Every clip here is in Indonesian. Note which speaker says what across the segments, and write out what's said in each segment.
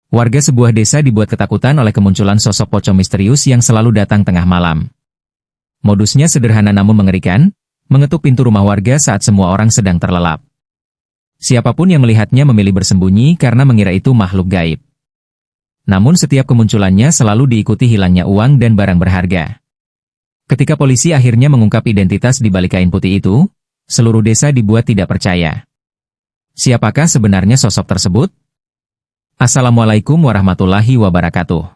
Speaker 1: Warga sebuah desa dibuat ketakutan oleh kemunculan sosok pocong misterius yang selalu datang tengah malam. Modusnya sederhana namun mengerikan, mengetuk pintu rumah warga saat semua orang sedang terlelap. Siapapun yang melihatnya memilih bersembunyi karena mengira itu makhluk gaib. Namun setiap kemunculannya selalu diikuti hilangnya uang dan barang berharga. Ketika polisi akhirnya mengungkap identitas di balik kain putih itu, seluruh desa dibuat tidak percaya. Siapakah sebenarnya sosok tersebut? Assalamualaikum warahmatullahi wabarakatuh.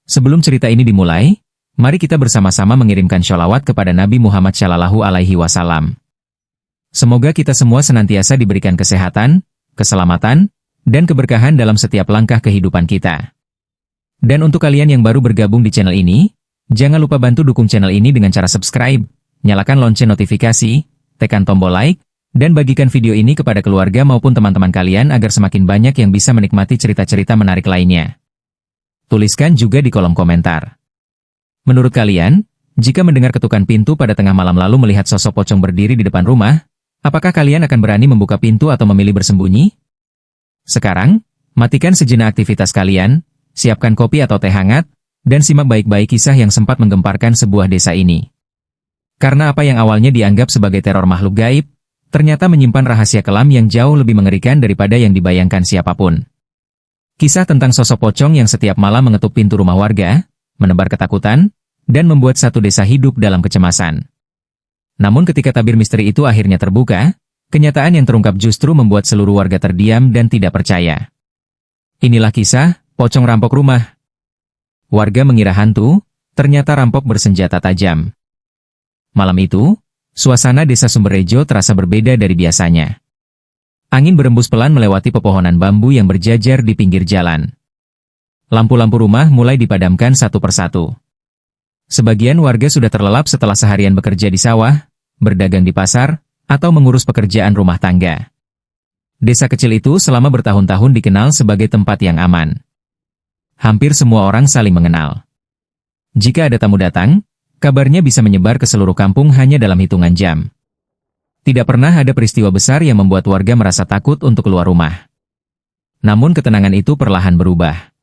Speaker 1: Sebelum cerita ini dimulai, mari kita bersama-sama mengirimkan sholawat kepada Nabi Muhammad SAW. Semoga kita semua senantiasa diberikan kesehatan, keselamatan, dan keberkahan dalam setiap langkah kehidupan kita. Dan untuk kalian yang baru bergabung di channel ini, jangan lupa bantu dukung channel ini dengan cara subscribe, nyalakan lonceng notifikasi, tekan tombol like, dan bagikan video ini kepada keluarga maupun teman-teman kalian agar semakin banyak yang bisa menikmati cerita-cerita menarik lainnya. Tuliskan juga di kolom komentar. Menurut kalian, jika mendengar ketukan pintu pada tengah malam lalu melihat sosok pocong berdiri di depan rumah, apakah kalian akan berani membuka pintu atau memilih bersembunyi? Sekarang, matikan sejenak aktivitas kalian, siapkan kopi atau teh hangat, dan simak baik-baik kisah yang sempat menggemparkan sebuah desa ini. Karena apa yang awalnya dianggap sebagai teror makhluk gaib, ternyata menyimpan rahasia kelam yang jauh lebih mengerikan daripada yang dibayangkan siapapun. Kisah tentang sosok pocong yang setiap malam mengetuk pintu rumah warga, menebar ketakutan, dan membuat satu desa hidup dalam kecemasan. Namun ketika tabir misteri itu akhirnya terbuka, kenyataan yang terungkap justru membuat seluruh warga terdiam dan tidak percaya. Inilah kisah pocong rampok rumah. Warga mengira hantu, ternyata rampok bersenjata tajam. Malam itu, suasana desa Sumberrejo terasa berbeda dari biasanya. Angin berembus pelan melewati pepohonan bambu yang berjajar di pinggir jalan. Lampu-lampu rumah mulai dipadamkan satu persatu. Sebagian warga sudah terlelap setelah seharian bekerja di sawah, berdagang di pasar, atau mengurus pekerjaan rumah tangga. Desa kecil itu selama bertahun-tahun dikenal sebagai tempat yang aman. Hampir semua orang saling mengenal. Jika ada tamu datang, kabarnya bisa menyebar ke seluruh kampung hanya dalam hitungan jam. Tidak pernah ada peristiwa besar yang membuat warga merasa takut untuk keluar rumah. Namun ketenangan itu perlahan berubah.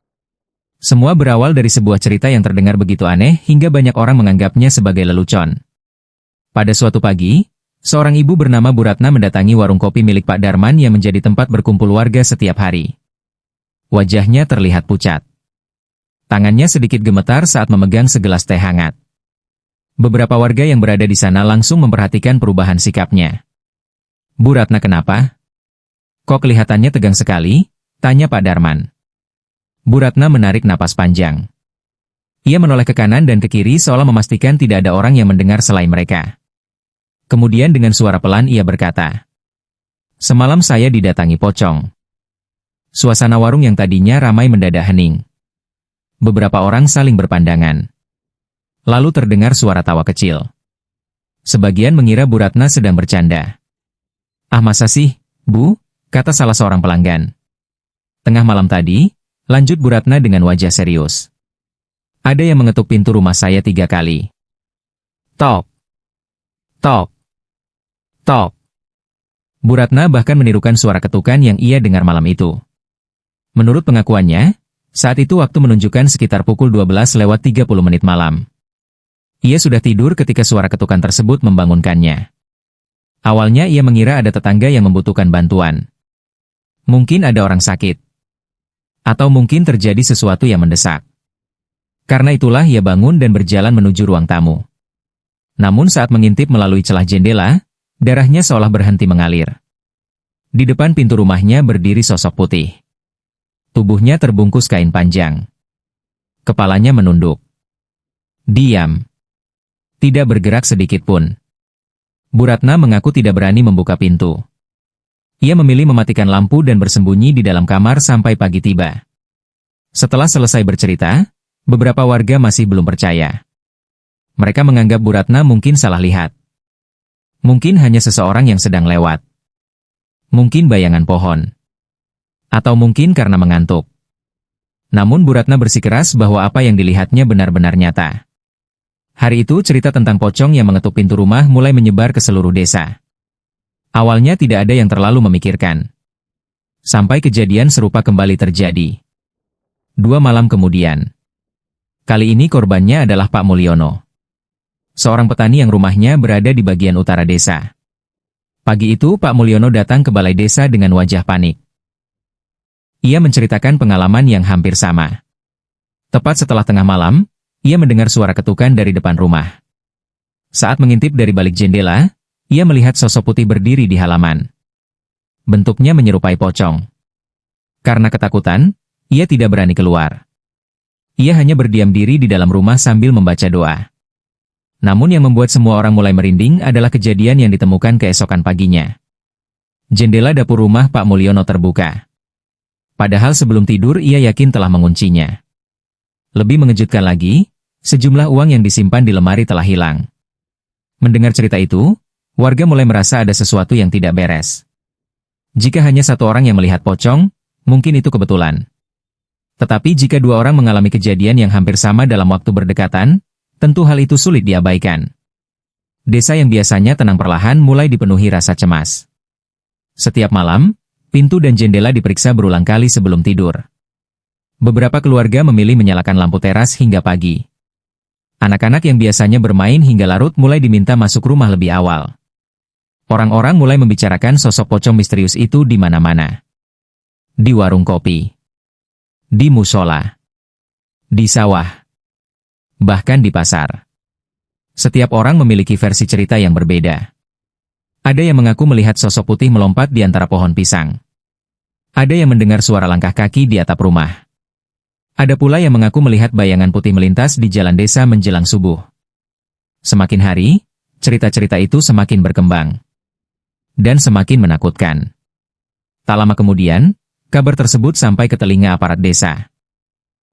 Speaker 1: Semua berawal dari sebuah cerita yang terdengar begitu aneh hingga banyak orang menganggapnya sebagai lelucon. Pada suatu pagi, seorang ibu bernama Bu Ratna mendatangi warung kopi milik Pak Darman yang menjadi tempat berkumpul warga setiap hari. Wajahnya terlihat pucat. Tangannya sedikit gemetar saat memegang segelas teh hangat. Beberapa warga yang berada di sana langsung memperhatikan perubahan sikapnya. Bu Ratna kenapa? Kok kelihatannya tegang sekali? Tanya Pak Darman. Bu Ratna menarik napas panjang. Ia menoleh ke kanan dan ke kiri seolah memastikan tidak ada orang yang mendengar selain mereka. Kemudian dengan suara pelan ia berkata, "Semalam saya didatangi pocong." Suasana warung yang tadinya ramai mendadak hening. Beberapa orang saling berpandangan. Lalu terdengar suara tawa kecil. Sebagian mengira Bu Ratna sedang bercanda. "Ah masa sih, Bu?" kata salah seorang pelanggan. "Tengah malam tadi," lanjut Bu Ratna dengan wajah serius, "ada yang mengetuk pintu rumah saya 3 kali. Tok, tok, tok." Bu Ratna bahkan menirukan suara ketukan yang ia dengar malam itu. Menurut pengakuannya, saat itu waktu menunjukkan sekitar pukul 12:30 malam. Ia sudah tidur ketika suara ketukan tersebut membangunkannya. Awalnya ia mengira ada tetangga yang membutuhkan bantuan. Mungkin ada orang sakit. Atau mungkin terjadi sesuatu yang mendesak. Karena itulah ia bangun dan berjalan menuju ruang tamu. Namun saat mengintip melalui celah jendela, darahnya seolah berhenti mengalir. Di depan pintu rumahnya berdiri sosok putih. Tubuhnya terbungkus kain panjang. Kepalanya menunduk. Diam. Tidak bergerak sedikit pun. Bu Ratna mengaku tidak berani membuka pintu. Ia memilih mematikan lampu dan bersembunyi di dalam kamar sampai pagi tiba. Setelah selesai bercerita, beberapa warga masih belum percaya. Mereka menganggap Bu Ratna mungkin salah lihat. Mungkin hanya seseorang yang sedang lewat. Mungkin bayangan pohon. Atau mungkin karena mengantuk. Namun Bu Ratna bersikeras bahwa apa yang dilihatnya benar-benar nyata. Hari itu cerita tentang pocong yang mengetuk pintu rumah mulai menyebar ke seluruh desa. Awalnya tidak ada yang terlalu memikirkan. Sampai kejadian serupa kembali terjadi. 2 malam kemudian. Kali ini korbannya adalah Pak Mulyono, seorang petani yang rumahnya berada di bagian utara desa. Pagi itu Pak Mulyono datang ke balai desa dengan wajah panik. Ia menceritakan pengalaman yang hampir sama. Tepat setelah tengah malam, ia mendengar suara ketukan dari depan rumah. Saat mengintip dari balik jendela, ia melihat sosok putih berdiri di halaman. Bentuknya menyerupai pocong. Karena ketakutan, ia tidak berani keluar. Ia hanya berdiam diri di dalam rumah sambil membaca doa. Namun yang membuat semua orang mulai merinding adalah kejadian yang ditemukan keesokan paginya. Jendela dapur rumah Pak Mulyono terbuka. Padahal sebelum tidur ia yakin telah menguncinya. Lebih mengejutkan lagi, sejumlah uang yang disimpan di lemari telah hilang. Mendengar cerita itu, warga mulai merasa ada sesuatu yang tidak beres. Jika hanya satu orang yang melihat pocong, mungkin itu kebetulan. Tetapi jika 2 orang mengalami kejadian yang hampir sama dalam waktu berdekatan, tentu hal itu sulit diabaikan. Desa yang biasanya tenang perlahan mulai dipenuhi rasa cemas. Setiap malam, pintu dan jendela diperiksa berulang kali sebelum tidur. Beberapa keluarga memilih menyalakan lampu teras hingga pagi. Anak-anak yang biasanya bermain hingga larut mulai diminta masuk rumah lebih awal. Orang-orang mulai membicarakan sosok pocong misterius itu di mana-mana. Di warung kopi, di musola, di sawah, bahkan di pasar. Setiap orang memiliki versi cerita yang berbeda. Ada yang mengaku melihat sosok putih melompat di antara pohon pisang. Ada yang mendengar suara langkah kaki di atap rumah. Ada pula yang mengaku melihat bayangan putih melintas di jalan desa menjelang subuh. Semakin hari, cerita-cerita itu semakin berkembang. Dan semakin menakutkan. Tak lama kemudian, kabar tersebut sampai ke telinga aparat desa.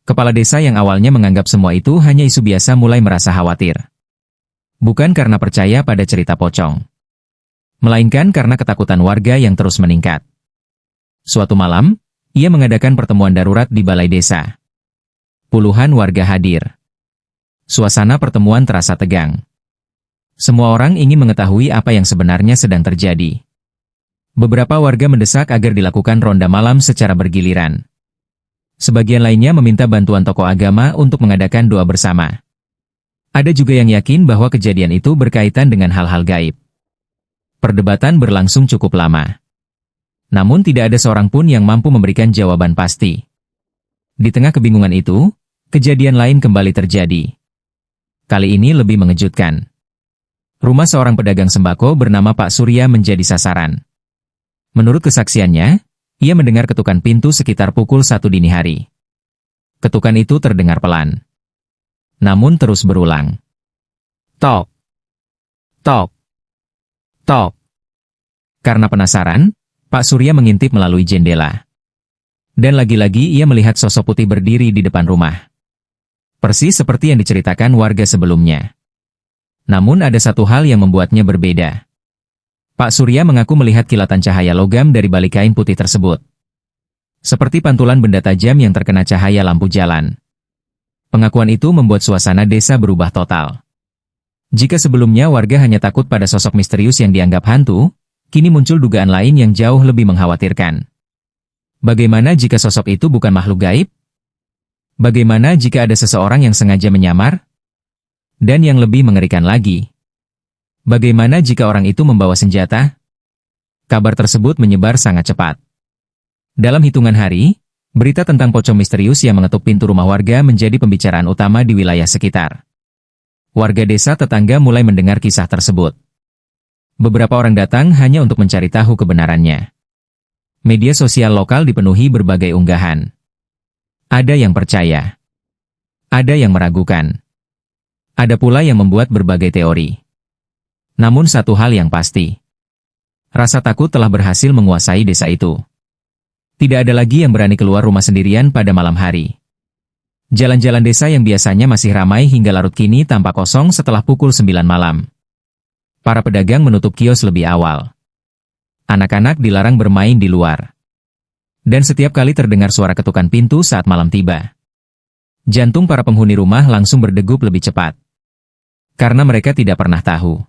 Speaker 1: Kepala desa yang awalnya menganggap semua itu hanya isu biasa mulai merasa khawatir. Bukan karena percaya pada cerita pocong, melainkan karena ketakutan warga yang terus meningkat. Suatu malam, ia mengadakan pertemuan darurat di balai desa. Puluhan warga hadir. Suasana pertemuan terasa tegang. Semua orang ingin mengetahui apa yang sebenarnya sedang terjadi. Beberapa warga mendesak agar dilakukan ronda malam secara bergiliran. Sebagian lainnya meminta bantuan tokoh agama untuk mengadakan doa bersama. Ada juga yang yakin bahwa kejadian itu berkaitan dengan hal-hal gaib. Perdebatan berlangsung cukup lama. Namun tidak ada seorang pun yang mampu memberikan jawaban pasti. Di tengah kebingungan itu, kejadian lain kembali terjadi. Kali ini lebih mengejutkan. Rumah seorang pedagang sembako bernama Pak Surya menjadi sasaran. Menurut kesaksiannya, ia mendengar ketukan pintu sekitar pukul 1 dini hari. Ketukan itu terdengar pelan, namun terus berulang. Tok, tok, tok. Karena penasaran, Pak Surya mengintip melalui jendela. Dan lagi-lagi ia melihat sosok putih berdiri di depan rumah. Persis seperti yang diceritakan warga sebelumnya. Namun ada satu hal yang membuatnya berbeda. Pak Surya mengaku melihat kilatan cahaya logam dari balik kain putih tersebut. Seperti pantulan benda tajam yang terkena cahaya lampu jalan. Pengakuan itu membuat suasana desa berubah total. Jika sebelumnya warga hanya takut pada sosok misterius yang dianggap hantu, kini muncul dugaan lain yang jauh lebih mengkhawatirkan. Bagaimana jika sosok itu bukan makhluk gaib? Bagaimana jika ada seseorang yang sengaja menyamar? Dan yang lebih mengerikan lagi, bagaimana jika orang itu membawa senjata? Kabar tersebut menyebar sangat cepat. Dalam hitungan hari, berita tentang pocong misterius yang mengetuk pintu rumah warga menjadi pembicaraan utama di wilayah sekitar. Warga desa tetangga mulai mendengar kisah tersebut. Beberapa orang datang hanya untuk mencari tahu kebenarannya. Media sosial lokal dipenuhi berbagai unggahan. Ada yang percaya. Ada yang meragukan. Ada pula yang membuat berbagai teori. Namun satu hal yang pasti. Rasa takut telah berhasil menguasai desa itu. Tidak ada lagi yang berani keluar rumah sendirian pada malam hari. Jalan-jalan desa yang biasanya masih ramai hingga larut kini tampak kosong setelah pukul 9 malam. Para pedagang menutup kios lebih awal. Anak-anak dilarang bermain di luar. Dan setiap kali terdengar suara ketukan pintu saat malam tiba, jantung para penghuni rumah langsung berdegup lebih cepat. Karena mereka tidak pernah tahu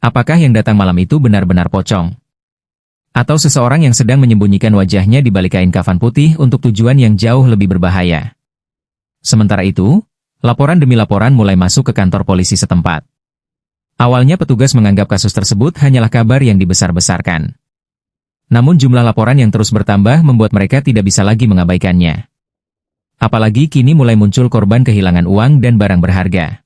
Speaker 1: apakah yang datang malam itu benar-benar pocong. Atau seseorang yang sedang menyembunyikan wajahnya di balik kain kafan putih untuk tujuan yang jauh lebih berbahaya. Sementara itu, laporan demi laporan mulai masuk ke kantor polisi setempat. Awalnya petugas menganggap kasus tersebut hanyalah kabar yang dibesar-besarkan. Namun jumlah laporan yang terus bertambah membuat mereka tidak bisa lagi mengabaikannya. Apalagi kini mulai muncul korban kehilangan uang dan barang berharga.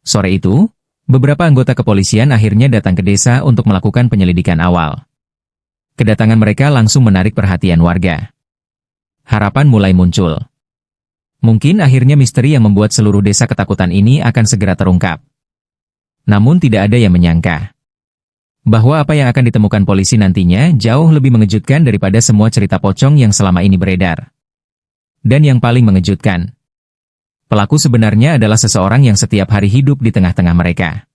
Speaker 1: Sore itu, beberapa anggota kepolisian akhirnya datang ke desa untuk melakukan penyelidikan awal. Kedatangan mereka langsung menarik perhatian warga. Harapan mulai muncul. Mungkin akhirnya misteri yang membuat seluruh desa ketakutan ini akan segera terungkap. Namun tidak ada yang menyangka bahwa apa yang akan ditemukan polisi nantinya jauh lebih mengejutkan daripada semua cerita pocong yang selama ini beredar. Dan yang paling mengejutkan, pelaku sebenarnya adalah seseorang yang setiap hari hidup di tengah-tengah mereka.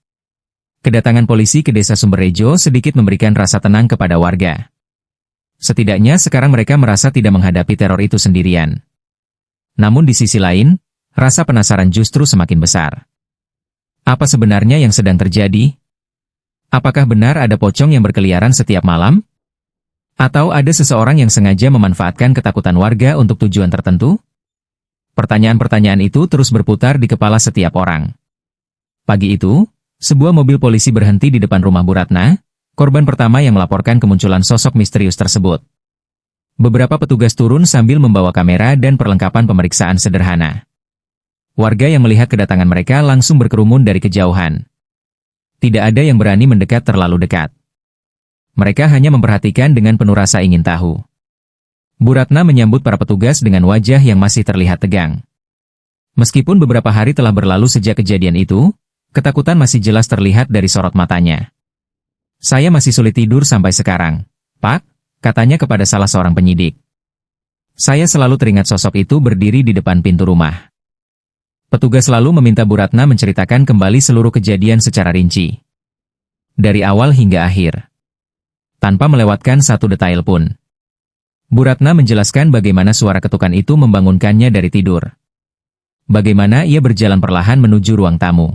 Speaker 1: Kedatangan polisi ke desa Sumberrejo sedikit memberikan rasa tenang kepada warga. Setidaknya sekarang mereka merasa tidak menghadapi teror itu sendirian. Namun di sisi lain, rasa penasaran justru semakin besar. Apa sebenarnya yang sedang terjadi? Apakah benar ada pocong yang berkeliaran setiap malam? Atau ada seseorang yang sengaja memanfaatkan ketakutan warga untuk tujuan tertentu? Pertanyaan-pertanyaan itu terus berputar di kepala setiap orang. Pagi itu, sebuah mobil polisi berhenti di depan rumah Bu Ratna, korban pertama yang melaporkan kemunculan sosok misterius tersebut. Beberapa petugas turun sambil membawa kamera dan perlengkapan pemeriksaan sederhana. Warga yang melihat kedatangan mereka langsung berkerumun dari kejauhan. Tidak ada yang berani mendekat terlalu dekat. Mereka hanya memperhatikan dengan penuh rasa ingin tahu. Bu Ratna menyambut para petugas dengan wajah yang masih terlihat tegang. Meskipun beberapa hari telah berlalu sejak kejadian itu, ketakutan masih jelas terlihat dari sorot matanya. Saya masih sulit tidur sampai sekarang, Pak, katanya kepada salah seorang penyidik. Saya selalu teringat sosok itu berdiri di depan pintu rumah. Petugas lalu meminta Bu Ratna menceritakan kembali seluruh kejadian secara rinci. Dari awal hingga akhir. Tanpa melewatkan satu detail pun. Bu Ratna menjelaskan bagaimana suara ketukan itu membangunkannya dari tidur. Bagaimana ia berjalan perlahan menuju ruang tamu.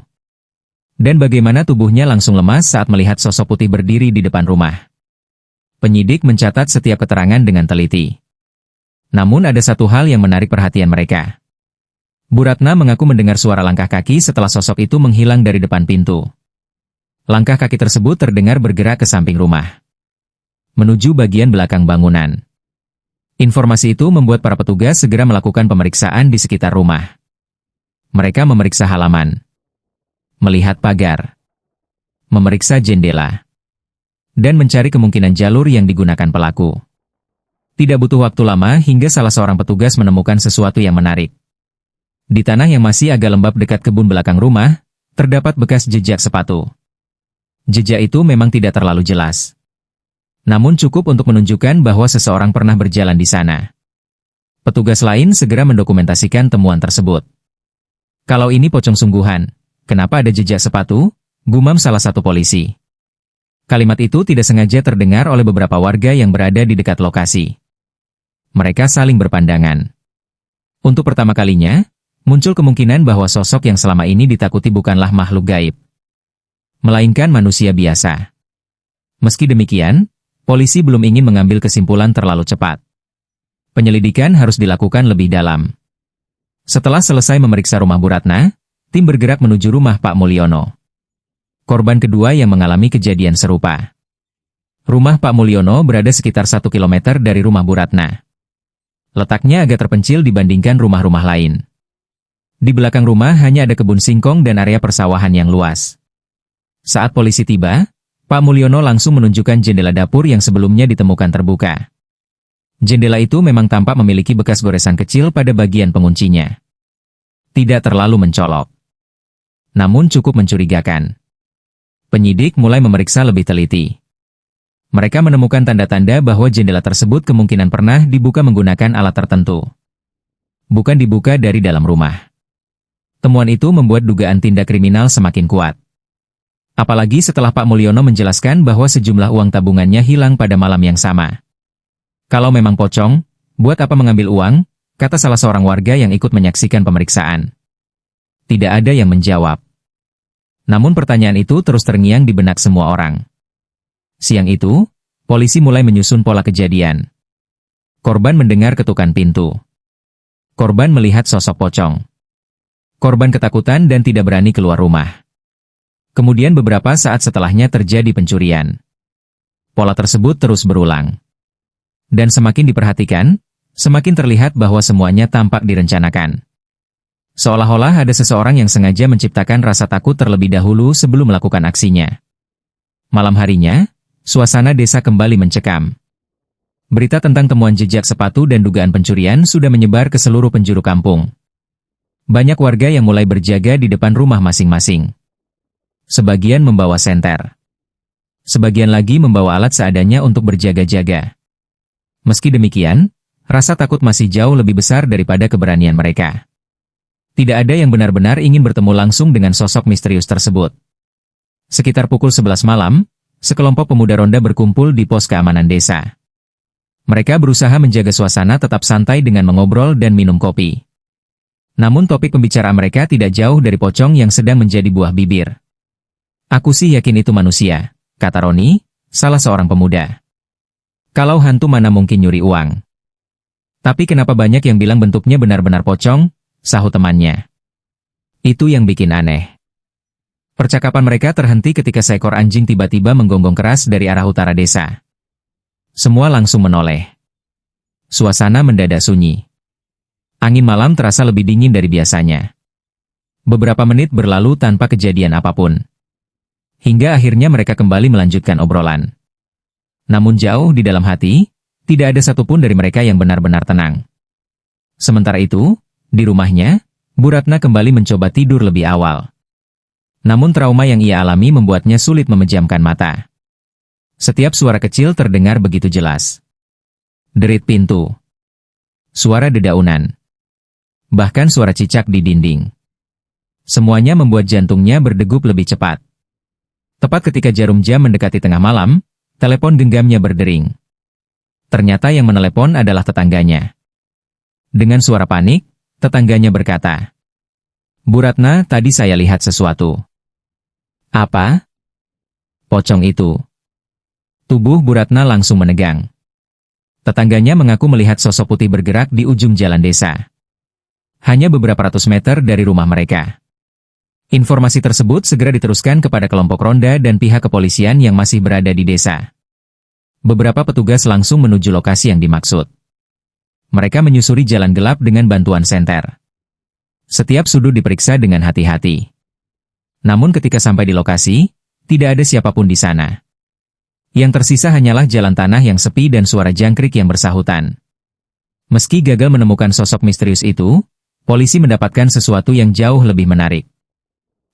Speaker 1: Dan bagaimana tubuhnya langsung lemas saat melihat sosok putih berdiri di depan rumah. Penyidik mencatat setiap keterangan dengan teliti. Namun ada satu hal yang menarik perhatian mereka. Bu Ratna mengaku mendengar suara langkah kaki setelah sosok itu menghilang dari depan pintu. Langkah kaki tersebut terdengar bergerak ke samping rumah, menuju bagian belakang bangunan. Informasi itu membuat para petugas segera melakukan pemeriksaan di sekitar rumah. Mereka memeriksa halaman, melihat pagar, memeriksa jendela, dan mencari kemungkinan jalur yang digunakan pelaku. Tidak butuh waktu lama hingga salah seorang petugas menemukan sesuatu yang menarik. Di tanah yang masih agak lembab dekat kebun belakang rumah, terdapat bekas jejak sepatu. Jejak itu memang tidak terlalu jelas. Namun cukup untuk menunjukkan bahwa seseorang pernah berjalan di sana. Petugas lain segera mendokumentasikan temuan tersebut. Kalau ini pocong sungguhan, kenapa ada jejak sepatu? Gumam salah satu polisi. Kalimat itu tidak sengaja terdengar oleh beberapa warga yang berada di dekat lokasi. Mereka saling berpandangan. Untuk pertama kalinya, muncul kemungkinan bahwa sosok yang selama ini ditakuti bukanlah makhluk gaib, melainkan manusia biasa. Meski demikian, polisi belum ingin mengambil kesimpulan terlalu cepat. Penyelidikan harus dilakukan lebih dalam. Setelah selesai memeriksa rumah Bu Ratna, tim bergerak menuju rumah Pak Mulyono. Korban kedua yang mengalami kejadian serupa. Rumah Pak Mulyono berada sekitar 1 kilometer dari rumah Bu Ratna. Letaknya agak terpencil dibandingkan rumah-rumah lain. Di belakang rumah hanya ada kebun singkong dan area persawahan yang luas. Saat polisi tiba, Pak Mulyono langsung menunjukkan jendela dapur yang sebelumnya ditemukan terbuka. Jendela itu memang tampak memiliki bekas goresan kecil pada bagian penguncinya. Tidak terlalu mencolok, namun cukup mencurigakan. Penyidik mulai memeriksa lebih teliti. Mereka menemukan tanda-tanda bahwa jendela tersebut kemungkinan pernah dibuka menggunakan alat tertentu. Bukan dibuka dari dalam rumah. Temuan itu membuat dugaan tindak kriminal semakin kuat. Apalagi setelah Pak Mulyono menjelaskan bahwa sejumlah uang tabungannya hilang pada malam yang sama. Kalau memang pocong, buat apa mengambil uang? Kata salah seorang warga yang ikut menyaksikan pemeriksaan. Tidak ada yang menjawab. Namun pertanyaan itu terus terngiang di benak semua orang. Siang itu, Polisi mulai menyusun pola kejadian. Korban mendengar ketukan pintu. Korban melihat sosok pocong. Korban ketakutan dan tidak berani keluar rumah. Kemudian beberapa saat setelahnya terjadi pencurian. Pola tersebut terus berulang. Dan semakin diperhatikan, semakin terlihat bahwa semuanya tampak direncanakan. Seolah-olah ada seseorang yang sengaja menciptakan rasa takut terlebih dahulu sebelum melakukan aksinya. Malam harinya, suasana desa kembali mencekam. Berita tentang temuan jejak sepatu dan dugaan pencurian sudah menyebar ke seluruh penjuru kampung. Banyak warga yang mulai berjaga di depan rumah masing-masing. Sebagian membawa senter. Sebagian lagi membawa alat seadanya untuk berjaga-jaga. Meski demikian, rasa takut masih jauh lebih besar daripada keberanian mereka. Tidak ada yang benar-benar ingin bertemu langsung dengan sosok misterius tersebut. Sekitar pukul 11 malam, sekelompok pemuda ronda berkumpul di pos keamanan desa. Mereka berusaha menjaga suasana tetap santai dengan mengobrol dan minum kopi. Namun topik pembicaraan mereka tidak jauh dari pocong yang sedang menjadi buah bibir. "Aku sih yakin itu manusia," kata Roni, salah seorang pemuda. "Kalau hantu mana mungkin nyuri uang?" "Tapi kenapa banyak yang bilang bentuknya benar-benar pocong?" sahut temannya. "Itu yang bikin aneh." Percakapan mereka terhenti ketika seekor anjing tiba-tiba menggonggong keras dari arah utara desa. Semua langsung menoleh. Suasana mendadak sunyi. Angin malam terasa lebih dingin dari biasanya. Beberapa menit berlalu tanpa kejadian apapun. Hingga akhirnya mereka kembali melanjutkan obrolan. Namun jauh di dalam hati, tidak ada satupun dari mereka yang benar-benar tenang. Sementara itu, di rumahnya, Bu Ratna kembali mencoba tidur lebih awal. Namun trauma yang ia alami membuatnya sulit memejamkan mata. Setiap suara kecil terdengar begitu jelas. Derit pintu. Suara dedaunan. Bahkan suara cicak di dinding. Semuanya membuat jantungnya berdegup lebih cepat. Tepat ketika jarum jam mendekati tengah malam, telepon genggamnya berdering. Ternyata yang menelepon adalah tetangganya. Dengan suara panik, tetangganya berkata, "Bu Ratna, tadi saya lihat sesuatu." "Apa?" "Pocong itu." Tubuh Bu Ratna langsung menegang. Tetangganya mengaku melihat sosok putih bergerak di ujung jalan desa. Hanya beberapa ratus meter dari rumah mereka. Informasi tersebut segera diteruskan kepada kelompok ronda dan pihak kepolisian yang masih berada di desa. Beberapa petugas langsung menuju lokasi yang dimaksud. Mereka menyusuri jalan gelap dengan bantuan senter. Setiap sudut diperiksa dengan hati-hati. Namun ketika sampai di lokasi, tidak ada siapapun di sana. Yang tersisa hanyalah jalan tanah yang sepi dan suara jangkrik yang bersahutan. Meski gagal menemukan sosok misterius itu, polisi mendapatkan sesuatu yang jauh lebih menarik.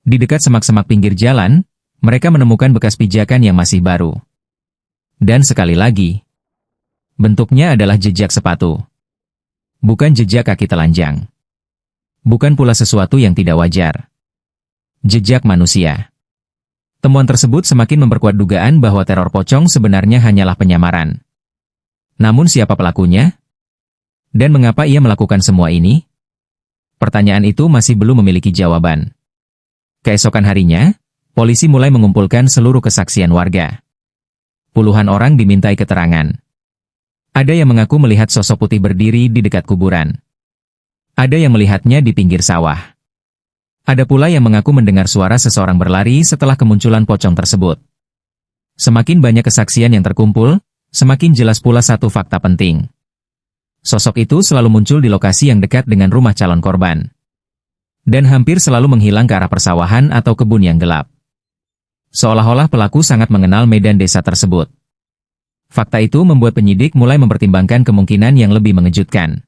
Speaker 1: Di dekat semak-semak pinggir jalan, mereka menemukan bekas pijakan yang masih baru. Dan sekali lagi, bentuknya adalah jejak sepatu. Bukan jejak kaki telanjang. Bukan pula sesuatu yang tidak wajar. Jejak manusia. Temuan tersebut semakin memperkuat dugaan bahwa teror pocong sebenarnya hanyalah penyamaran. Namun siapa pelakunya? Dan mengapa ia melakukan semua ini? Pertanyaan itu masih belum memiliki jawaban. Keesokan harinya, polisi mulai mengumpulkan seluruh kesaksian warga. Puluhan orang dimintai keterangan. Ada yang mengaku melihat sosok putih berdiri di dekat kuburan. Ada yang melihatnya di pinggir sawah. Ada pula yang mengaku mendengar suara seseorang berlari setelah kemunculan pocong tersebut. Semakin banyak kesaksian yang terkumpul, semakin jelas pula satu fakta penting. Sosok itu selalu muncul di lokasi yang dekat dengan rumah calon korban. Dan hampir selalu menghilang ke arah persawahan atau kebun yang gelap. Seolah-olah pelaku sangat mengenal medan desa tersebut. Fakta itu membuat penyidik mulai mempertimbangkan kemungkinan yang lebih mengejutkan.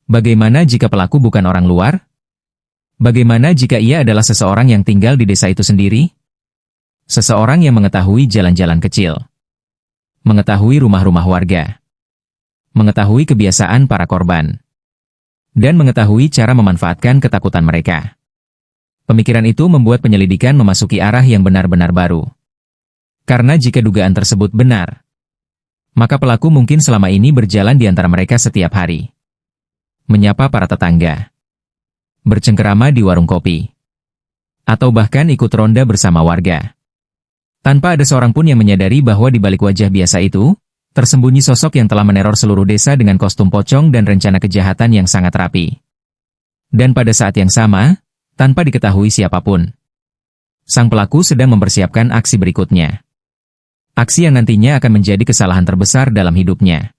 Speaker 1: Bagaimana jika pelaku bukan orang luar? Bagaimana jika ia adalah seseorang yang tinggal di desa itu sendiri? Seseorang yang mengetahui jalan-jalan kecil. Mengetahui rumah-rumah warga. Mengetahui kebiasaan para korban. Dan mengetahui cara memanfaatkan ketakutan mereka. Pemikiran itu membuat penyelidikan memasuki arah yang benar-benar baru. Karena jika dugaan tersebut benar, maka pelaku mungkin selama ini berjalan di antara mereka setiap hari. Menyapa para tetangga. Bercengkerama di warung kopi. Atau bahkan ikut ronda bersama warga. Tanpa ada seorang pun yang menyadari bahwa di balik wajah biasa itu, tersembunyi sosok yang telah meneror seluruh desa dengan kostum pocong dan rencana kejahatan yang sangat rapi. Dan pada saat yang sama, tanpa diketahui siapapun, sang pelaku sedang mempersiapkan aksi berikutnya. Aksi yang nantinya akan menjadi kesalahan terbesar dalam hidupnya.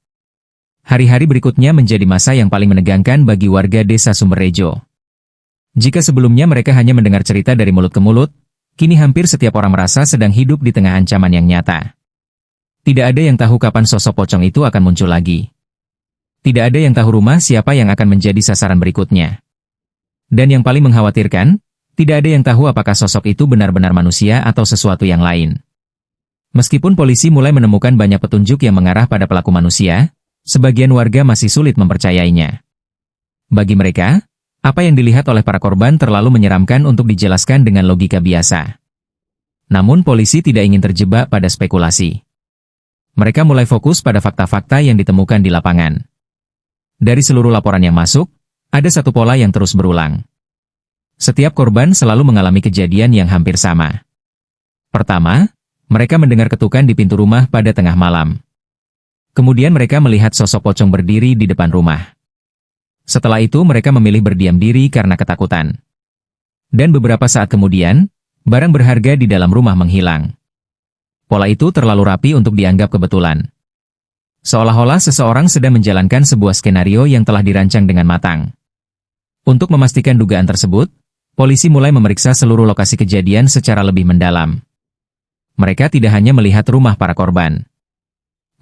Speaker 1: Hari-hari berikutnya menjadi masa yang paling menegangkan bagi warga desa Sumberrejo. Jika sebelumnya mereka hanya mendengar cerita dari mulut ke mulut, kini hampir setiap orang merasa sedang hidup di tengah ancaman yang nyata. Tidak ada yang tahu kapan sosok pocong itu akan muncul lagi. Tidak ada yang tahu rumah siapa yang akan menjadi sasaran berikutnya. Dan yang paling mengkhawatirkan, tidak ada yang tahu apakah sosok itu benar-benar manusia atau sesuatu yang lain. Meskipun polisi mulai menemukan banyak petunjuk yang mengarah pada pelaku manusia, sebagian warga masih sulit mempercayainya. Bagi mereka, apa yang dilihat oleh para korban terlalu menyeramkan untuk dijelaskan dengan logika biasa. Namun polisi tidak ingin terjebak pada spekulasi. Mereka mulai fokus pada fakta-fakta yang ditemukan di lapangan. Dari seluruh laporan yang masuk, ada satu pola yang terus berulang. Setiap korban selalu mengalami kejadian yang hampir sama. Pertama, mereka mendengar ketukan di pintu rumah pada tengah malam. Kemudian mereka melihat sosok pocong berdiri di depan rumah. Setelah itu mereka memilih berdiam diri karena ketakutan. Dan beberapa saat kemudian, barang berharga di dalam rumah menghilang. Pola itu terlalu rapi untuk dianggap kebetulan. Seolah-olah seseorang sedang menjalankan sebuah skenario yang telah dirancang dengan matang. Untuk memastikan dugaan tersebut, polisi mulai memeriksa seluruh lokasi kejadian secara lebih mendalam. Mereka tidak hanya melihat rumah para korban.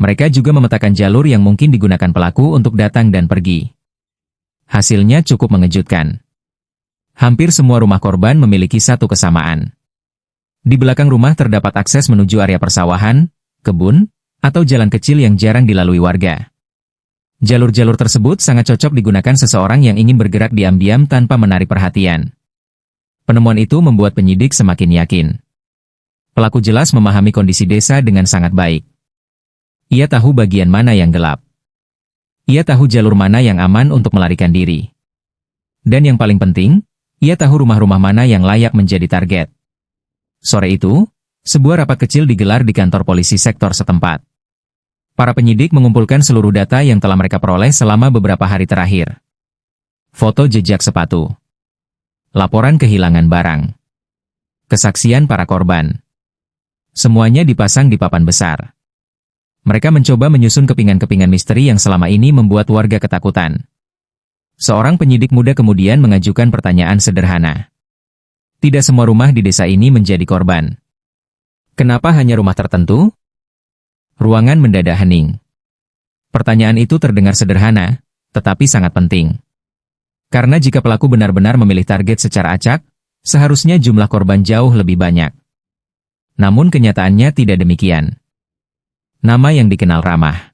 Speaker 1: Mereka juga memetakan jalur yang mungkin digunakan pelaku untuk datang dan pergi. Hasilnya cukup mengejutkan. Hampir semua rumah korban memiliki satu kesamaan. Di belakang rumah terdapat akses menuju area persawahan, kebun, atau jalan kecil yang jarang dilalui warga. Jalur-jalur tersebut sangat cocok digunakan seseorang yang ingin bergerak diam-diam tanpa menarik perhatian. Penemuan itu membuat penyidik semakin yakin. Pelaku jelas memahami kondisi desa dengan sangat baik. Ia tahu bagian mana yang gelap. Ia tahu jalur mana yang aman untuk melarikan diri. Dan yang paling penting, ia tahu rumah-rumah mana yang layak menjadi target. Sore itu, sebuah rapat kecil digelar di kantor polisi sektor setempat. Para penyidik mengumpulkan seluruh data yang telah mereka peroleh selama beberapa hari terakhir. Foto jejak sepatu. Laporan kehilangan barang. Kesaksian para korban. Semuanya dipasang di papan besar. Mereka mencoba menyusun kepingan-kepingan misteri yang selama ini membuat warga ketakutan. Seorang penyidik muda kemudian mengajukan pertanyaan sederhana. Tidak semua rumah di desa ini menjadi korban. Kenapa hanya rumah tertentu? Ruangan mendadak hening. Pertanyaan itu terdengar sederhana, tetapi sangat penting. Karena jika pelaku benar-benar memilih target secara acak, seharusnya jumlah korban jauh lebih banyak. Namun kenyataannya tidak demikian. Nama yang dikenal ramah.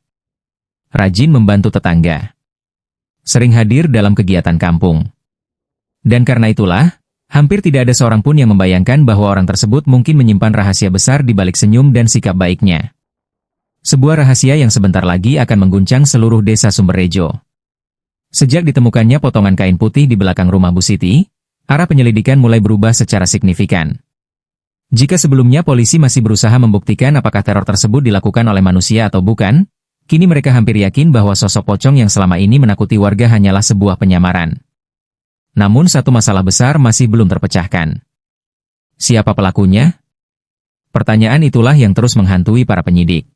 Speaker 1: Rajin membantu tetangga. Sering hadir dalam kegiatan kampung. Dan karena itulah, hampir tidak ada seorang pun yang membayangkan bahwa orang tersebut mungkin menyimpan rahasia besar di balik senyum dan sikap baiknya. Sebuah rahasia yang sebentar lagi akan mengguncang seluruh desa Sumberrejo. Sejak ditemukannya potongan kain putih di belakang rumah Bu Siti, arah penyelidikan mulai berubah secara signifikan. Jika sebelumnya polisi masih berusaha membuktikan apakah teror tersebut dilakukan oleh manusia atau bukan, kini mereka hampir yakin bahwa sosok pocong yang selama ini menakuti warga hanyalah sebuah penyamaran. Namun satu masalah besar masih belum terpecahkan. Siapa pelakunya? Pertanyaan itulah yang terus menghantui para penyidik.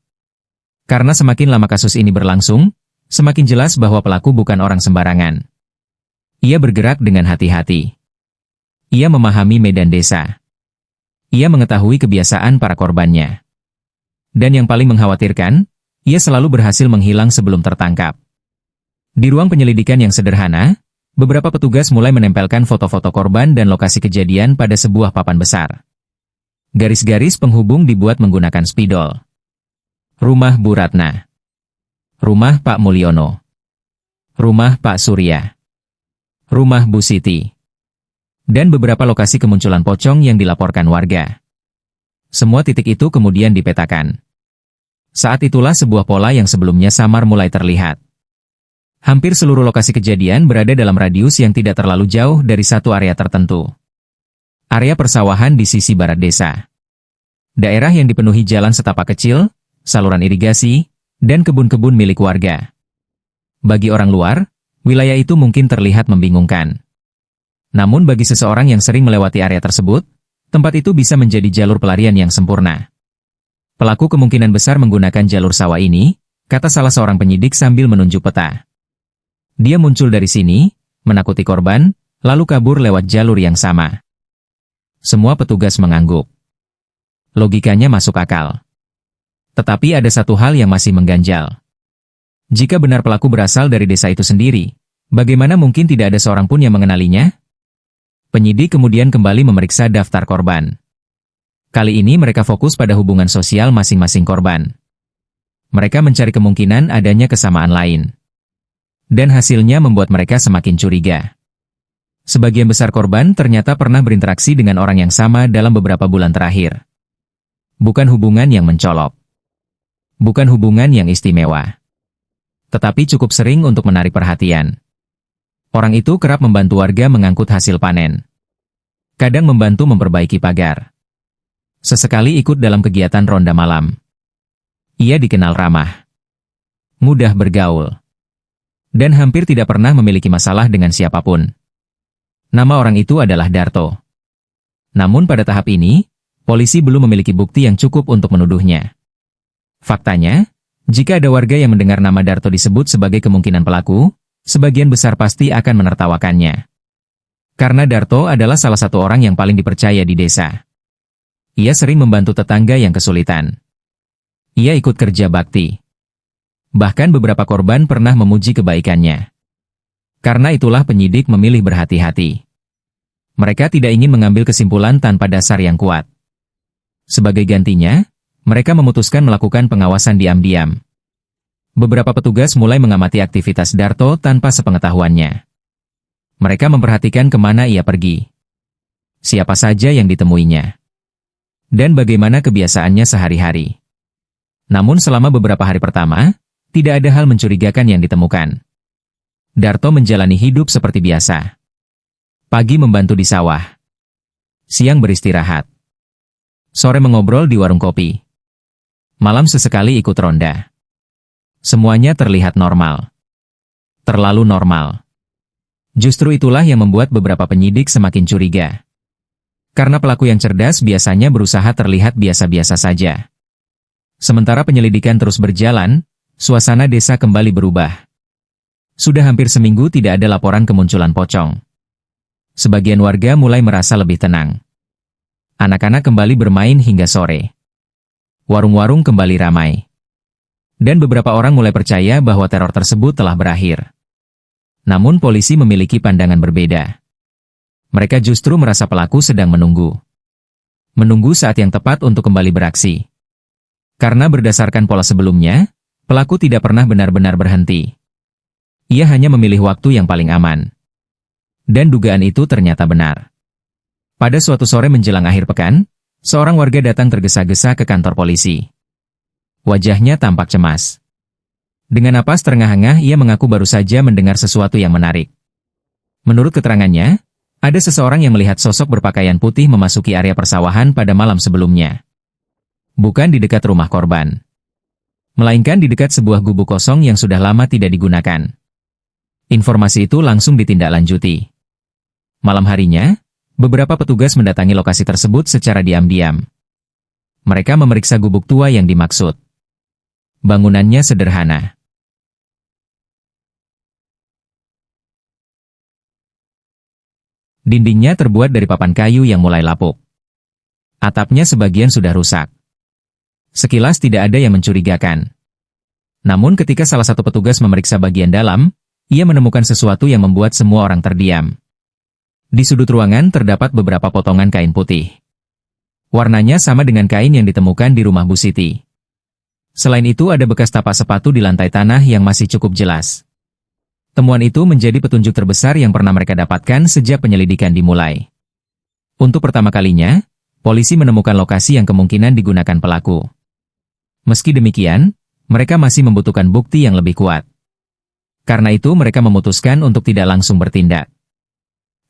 Speaker 1: Karena semakin lama kasus ini berlangsung, semakin jelas bahwa pelaku bukan orang sembarangan. Ia bergerak dengan hati-hati. Ia memahami medan desa. Ia mengetahui kebiasaan para korbannya. Dan yang paling mengkhawatirkan, ia selalu berhasil menghilang sebelum tertangkap. Di ruang penyelidikan yang sederhana, beberapa petugas mulai menempelkan foto-foto korban dan lokasi kejadian pada sebuah papan besar. Garis-garis penghubung dibuat menggunakan spidol. Rumah Bu Ratna. Rumah Pak Mulyono. Rumah Pak Surya. Rumah Bu Siti. Dan beberapa lokasi kemunculan pocong yang dilaporkan warga. Semua titik itu kemudian dipetakan. Saat itulah sebuah pola yang sebelumnya samar mulai terlihat. Hampir seluruh lokasi kejadian berada dalam radius yang tidak terlalu jauh dari satu area tertentu. Area persawahan di sisi barat desa. Daerah yang dipenuhi jalan setapak kecil, saluran irigasi, dan kebun-kebun milik warga. Bagi orang luar, wilayah itu mungkin terlihat membingungkan. Namun bagi seseorang yang sering melewati area tersebut, tempat itu bisa menjadi jalur pelarian yang sempurna. Pelaku kemungkinan besar menggunakan jalur sawah ini, kata salah seorang penyidik sambil menunjuk peta. Dia muncul dari sini, menakuti korban, lalu kabur lewat jalur yang sama. Semua petugas mengangguk. Logikanya masuk akal. Tetapi ada satu hal yang masih mengganjal. Jika benar pelaku berasal dari desa itu sendiri, bagaimana mungkin tidak ada seorang pun yang mengenalinya? Penyidik kemudian kembali memeriksa daftar korban. Kali ini mereka fokus pada hubungan sosial masing-masing korban. Mereka mencari kemungkinan adanya kesamaan lain. Dan hasilnya membuat mereka semakin curiga. Sebagian besar korban ternyata pernah berinteraksi dengan orang yang sama dalam beberapa bulan terakhir. Bukan hubungan yang mencolok. Bukan hubungan yang istimewa. Tetapi cukup sering untuk menarik perhatian. Orang itu kerap membantu warga mengangkut hasil panen. Kadang membantu memperbaiki pagar. Sesekali ikut dalam kegiatan ronda malam. Ia dikenal ramah. Mudah bergaul. Dan hampir tidak pernah memiliki masalah dengan siapapun. Nama orang itu adalah Darto. Namun pada tahap ini, polisi belum memiliki bukti yang cukup untuk menuduhnya. Faktanya, jika ada warga yang mendengar nama Darto disebut sebagai kemungkinan pelaku, sebagian besar pasti akan menertawakannya. Karena Darto adalah salah satu orang yang paling dipercaya di desa. Ia sering membantu tetangga yang kesulitan. Ia ikut kerja bakti. Bahkan beberapa korban pernah memuji kebaikannya. Karena itulah penyidik memilih berhati-hati. Mereka tidak ingin mengambil kesimpulan tanpa dasar yang kuat. Sebagai gantinya, mereka memutuskan melakukan pengawasan diam-diam. Beberapa petugas mulai mengamati aktivitas Darto tanpa sepengetahuannya. Mereka memperhatikan kemana ia pergi. Siapa saja yang ditemuinya. Dan bagaimana kebiasaannya sehari-hari. Namun selama beberapa hari pertama, tidak ada hal mencurigakan yang ditemukan. Darto menjalani hidup seperti biasa. Pagi membantu di sawah. Siang beristirahat. Sore mengobrol di warung kopi. Malam sesekali ikut ronda. Semuanya terlihat normal. Terlalu normal. Justru itulah yang membuat beberapa penyidik semakin curiga. Karena pelaku yang cerdas biasanya berusaha terlihat biasa-biasa saja. Sementara penyelidikan terus berjalan, suasana desa kembali berubah. Sudah hampir seminggu tidak ada laporan kemunculan pocong. Sebagian warga mulai merasa lebih tenang. Anak-anak kembali bermain hingga sore. Warung-warung kembali ramai. Dan beberapa orang mulai percaya bahwa teror tersebut telah berakhir. Namun polisi memiliki pandangan berbeda. Mereka justru merasa pelaku sedang menunggu. Menunggu saat yang tepat untuk kembali beraksi. Karena berdasarkan pola sebelumnya, pelaku tidak pernah benar-benar berhenti. Ia hanya memilih waktu yang paling aman. Dan dugaan itu ternyata benar. Pada suatu sore menjelang akhir pekan, seorang warga datang tergesa-gesa ke kantor polisi. Wajahnya tampak cemas. Dengan napas terengah-engah ia mengaku baru saja mendengar sesuatu yang menarik. Menurut keterangannya, ada seseorang yang melihat sosok berpakaian putih memasuki area persawahan pada malam sebelumnya. Bukan di dekat rumah korban. Melainkan di dekat sebuah gubuk kosong yang sudah lama tidak digunakan. Informasi itu langsung ditindaklanjuti. Malam harinya, beberapa petugas mendatangi lokasi tersebut secara diam-diam. Mereka memeriksa gubuk tua yang dimaksud. Bangunannya sederhana. Dindingnya terbuat dari papan kayu yang mulai lapuk. Atapnya sebagian sudah rusak. Sekilas tidak ada yang mencurigakan. Namun ketika salah satu petugas memeriksa bagian dalam, ia menemukan sesuatu yang membuat semua orang terdiam. Di sudut ruangan terdapat beberapa potongan kain putih. Warnanya sama dengan kain yang ditemukan di rumah Bu Siti. Selain itu ada bekas tapak sepatu di lantai tanah yang masih cukup jelas. Temuan itu menjadi petunjuk terbesar yang pernah mereka dapatkan sejak penyelidikan dimulai. Untuk pertama kalinya, polisi menemukan lokasi yang kemungkinan digunakan pelaku. Meski demikian, mereka masih membutuhkan bukti yang lebih kuat. Karena itu mereka memutuskan untuk tidak langsung bertindak.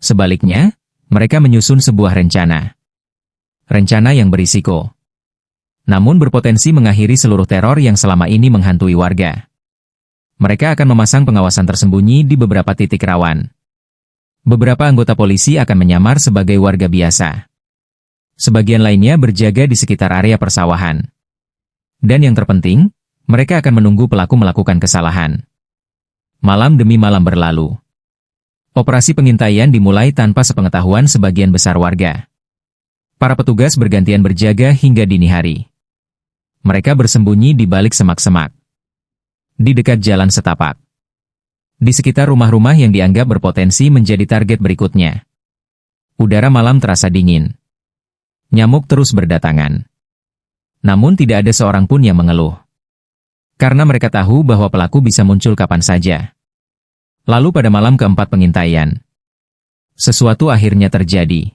Speaker 1: Sebaliknya, mereka menyusun sebuah rencana. Rencana yang berisiko. namun berpotensi mengakhiri seluruh teror yang selama ini menghantui warga. Mereka akan memasang pengawasan tersembunyi di beberapa titik rawan. Beberapa anggota polisi akan menyamar sebagai warga biasa. Sebagian lainnya berjaga di sekitar area persawahan. Dan yang terpenting, mereka akan menunggu pelaku melakukan kesalahan. Malam demi malam berlalu. Operasi pengintaian dimulai tanpa sepengetahuan sebagian besar warga. Para petugas bergantian berjaga hingga dini hari. Mereka bersembunyi di balik semak-semak. Di dekat jalan setapak. Di sekitar rumah-rumah yang dianggap berpotensi menjadi target berikutnya. Udara malam terasa dingin. Nyamuk terus berdatangan. Namun tidak ada seorang pun yang mengeluh. Karena mereka tahu bahwa pelaku bisa muncul kapan saja. Lalu pada malam keempat pengintaian, sesuatu akhirnya terjadi.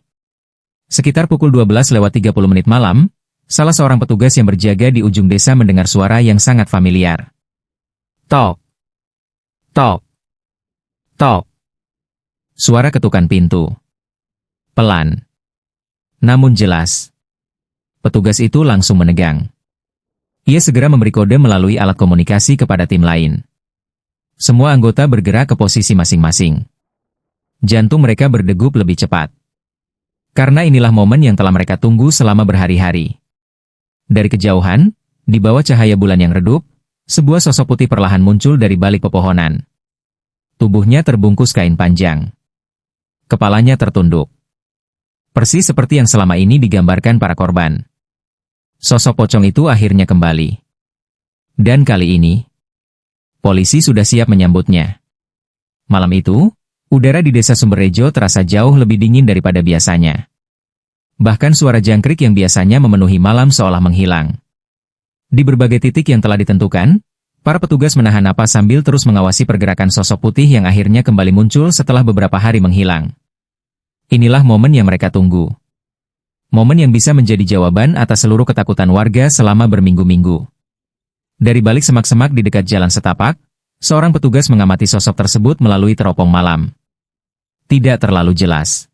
Speaker 1: Sekitar pukul 12:30 malam, salah seorang petugas yang berjaga di ujung desa mendengar suara yang sangat familiar. Tok, tok, tok. Suara ketukan pintu. Pelan, namun jelas. Petugas itu langsung menegang. Ia segera memberi kode melalui alat komunikasi kepada tim lain. Semua anggota bergerak ke posisi masing-masing. Jantung mereka berdegup lebih cepat. Karena inilah momen yang telah mereka tunggu selama berhari-hari. Dari kejauhan, di bawah cahaya bulan yang redup, sebuah sosok putih perlahan muncul dari balik pepohonan. Tubuhnya terbungkus kain panjang. Kepalanya tertunduk. Persis seperti yang selama ini digambarkan para korban. Sosok pocong itu akhirnya kembali. Dan kali ini, polisi sudah siap menyambutnya. Malam itu, udara di desa Sumberrejo terasa jauh lebih dingin daripada biasanya. Bahkan suara jangkrik yang biasanya memenuhi malam seolah menghilang. Di berbagai titik yang telah ditentukan, para petugas menahan napas sambil terus mengawasi pergerakan sosok putih yang akhirnya kembali muncul setelah beberapa hari menghilang. Inilah momen yang mereka tunggu. Momen yang bisa menjadi jawaban atas seluruh ketakutan warga selama berminggu-minggu. Dari balik semak-semak di dekat jalan setapak, seorang petugas mengamati sosok tersebut melalui teropong malam. Tidak terlalu jelas.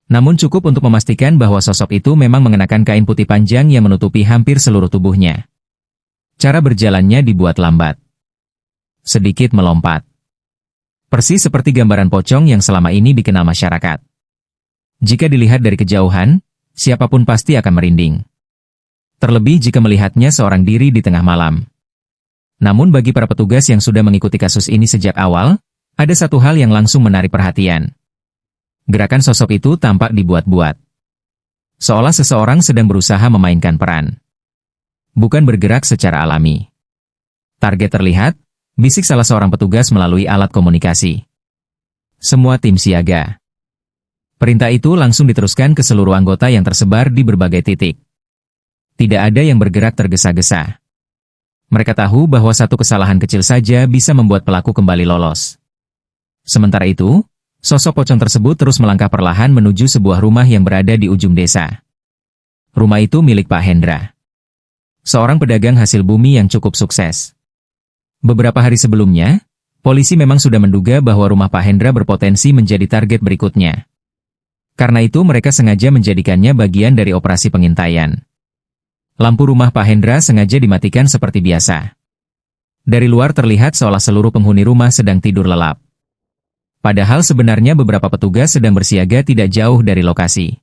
Speaker 1: Namun cukup untuk memastikan bahwa sosok itu memang mengenakan kain putih panjang yang menutupi hampir seluruh tubuhnya. Cara berjalannya dibuat lambat. Sedikit melompat. Persis seperti gambaran pocong yang selama ini dikenal masyarakat. Jika dilihat dari kejauhan, siapapun pasti akan merinding. Terlebih jika melihatnya seorang diri di tengah malam. Namun bagi para petugas yang sudah mengikuti kasus ini sejak awal, ada satu hal yang langsung menarik perhatian. Gerakan sosok itu tampak dibuat-buat. Seolah seseorang sedang berusaha memainkan peran. Bukan bergerak secara alami. Target terlihat, bisik salah seorang petugas melalui alat komunikasi. Semua tim siaga. Perintah itu langsung diteruskan ke seluruh anggota yang tersebar di berbagai titik. Tidak ada yang bergerak tergesa-gesa. Mereka tahu bahwa satu kesalahan kecil saja bisa membuat pelaku kembali lolos. Sementara itu, sosok pocong tersebut terus melangkah perlahan menuju sebuah rumah yang berada di ujung desa. Rumah itu milik Pak Hendra. Seorang pedagang hasil bumi yang cukup sukses. Beberapa hari sebelumnya, polisi memang sudah menduga bahwa rumah Pak Hendra berpotensi menjadi target berikutnya. Karena itu mereka sengaja menjadikannya bagian dari operasi pengintaian. Lampu rumah Pak Hendra sengaja dimatikan seperti biasa. Dari luar terlihat seolah seluruh penghuni rumah sedang tidur lelap. Padahal sebenarnya beberapa petugas sedang bersiaga tidak jauh dari lokasi.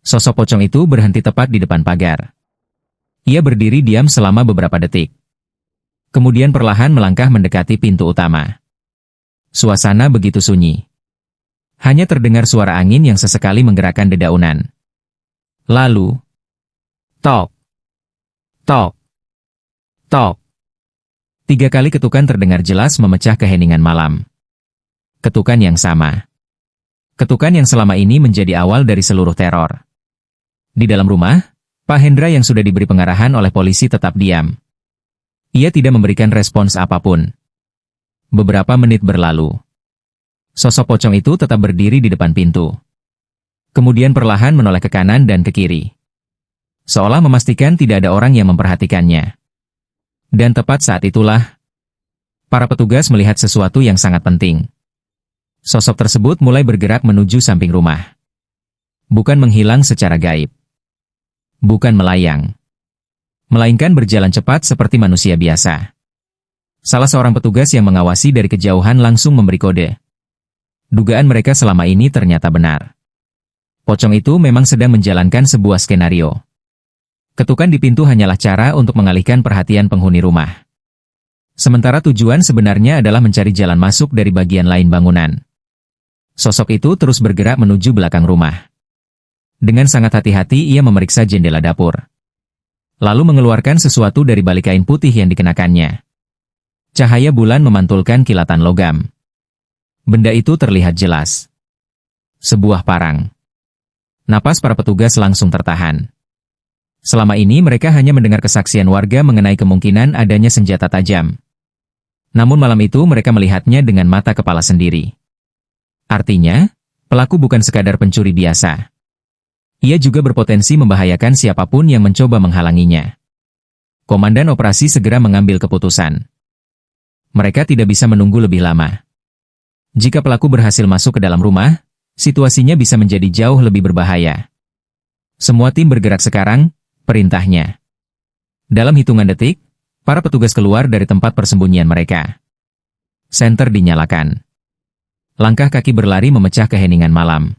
Speaker 1: Sosok pocong itu berhenti tepat di depan pagar. Ia berdiri diam selama beberapa detik. Kemudian perlahan melangkah mendekati pintu utama. Suasana begitu sunyi. Hanya terdengar suara angin yang sesekali menggerakkan dedaunan. Lalu, tok, tok, tok. 3 kali ketukan terdengar jelas memecah keheningan malam. Ketukan yang sama. Ketukan yang selama ini menjadi awal dari seluruh teror. Di dalam rumah, Pak Hendra yang sudah diberi pengarahan oleh polisi tetap diam. Ia tidak memberikan respons apapun. Beberapa menit berlalu. Sosok pocong itu tetap berdiri di depan pintu. Kemudian perlahan menoleh ke kanan dan ke kiri. Seolah memastikan tidak ada orang yang memperhatikannya. Dan tepat saat itulah, para petugas melihat sesuatu yang sangat penting. Sosok tersebut mulai bergerak menuju samping rumah. Bukan menghilang secara gaib. Bukan melayang. melainkan berjalan cepat seperti manusia biasa. Salah seorang petugas yang mengawasi dari kejauhan langsung memberi kode. Dugaan mereka selama ini ternyata benar. Pocong itu memang sedang menjalankan sebuah skenario. Ketukan di pintu hanyalah cara untuk mengalihkan perhatian penghuni rumah. Sementara tujuan sebenarnya adalah mencari jalan masuk dari bagian lain bangunan. Sosok itu terus bergerak menuju belakang rumah. Dengan sangat hati-hati ia memeriksa jendela dapur. Lalu mengeluarkan sesuatu dari balik kain putih yang dikenakannya. Cahaya bulan memantulkan kilatan logam. Benda itu terlihat jelas. Sebuah parang. Napas para petugas langsung tertahan. Selama ini mereka hanya mendengar kesaksian warga mengenai kemungkinan adanya senjata tajam. Namun malam itu mereka melihatnya dengan mata kepala sendiri. Artinya, pelaku bukan sekadar pencuri biasa. Ia juga berpotensi membahayakan siapapun yang mencoba menghalanginya. Komandan operasi segera mengambil keputusan. Mereka tidak bisa menunggu lebih lama. Jika pelaku berhasil masuk ke dalam rumah, situasinya bisa menjadi jauh lebih berbahaya. Semua tim bergerak sekarang, perintahnya. Dalam hitungan detik, para petugas keluar dari tempat persembunyian mereka. Senter dinyalakan. Langkah kaki berlari memecah keheningan malam.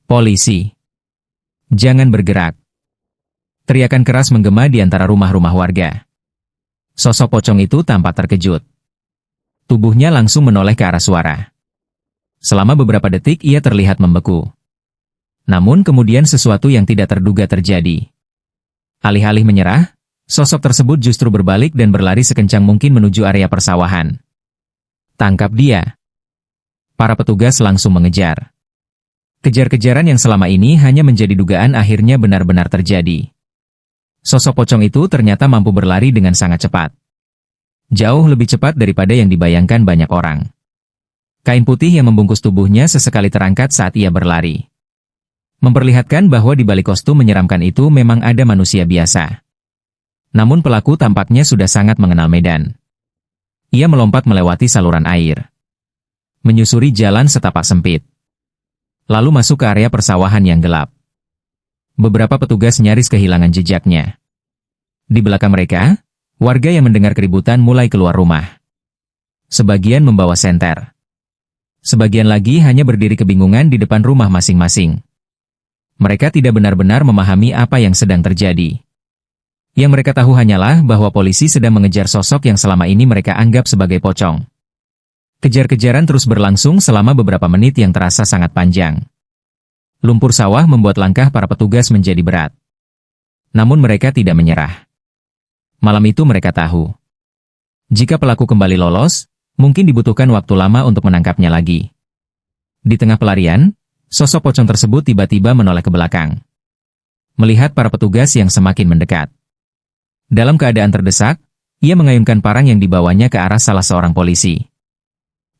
Speaker 1: Polisi! Jangan bergerak! Teriakan keras menggema di antara rumah-rumah warga. Sosok pocong itu tampak terkejut. Tubuhnya langsung menoleh ke arah suara. Selama beberapa detik ia terlihat membeku. Namun kemudian sesuatu yang tidak terduga terjadi. Alih-alih menyerah, sosok tersebut justru berbalik dan berlari sekencang mungkin menuju area persawahan. Tangkap dia! Para petugas langsung mengejar. Kejar-kejaran yang selama ini hanya menjadi dugaan akhirnya benar-benar terjadi. Sosok pocong itu ternyata mampu berlari dengan sangat cepat. Jauh lebih cepat daripada yang dibayangkan banyak orang. Kain putih yang membungkus tubuhnya sesekali terangkat saat ia berlari. Memperlihatkan bahwa di balik kostum menyeramkan itu memang ada manusia biasa. Namun pelaku tampaknya sudah sangat mengenal medan. Ia melompat melewati saluran air. Menyusuri jalan setapak sempit. Lalu masuk ke area persawahan yang gelap. Beberapa petugas nyaris kehilangan jejaknya. Di belakang mereka, warga yang mendengar keributan mulai keluar rumah. Sebagian membawa senter. Sebagian lagi hanya berdiri kebingungan di depan rumah masing-masing. Mereka tidak benar-benar memahami apa yang sedang terjadi. Yang mereka tahu hanyalah bahwa polisi sedang mengejar sosok yang selama ini mereka anggap sebagai pocong. Kejar-kejaran terus berlangsung selama beberapa menit yang terasa sangat panjang. Lumpur sawah membuat langkah para petugas menjadi berat. Namun mereka tidak menyerah. Malam itu mereka tahu. Jika pelaku kembali lolos, mungkin dibutuhkan waktu lama untuk menangkapnya lagi. Di tengah pelarian, sosok pocong tersebut tiba-tiba menoleh ke belakang. Melihat para petugas yang semakin mendekat. Dalam keadaan terdesak, ia mengayunkan parang yang dibawanya ke arah salah seorang polisi.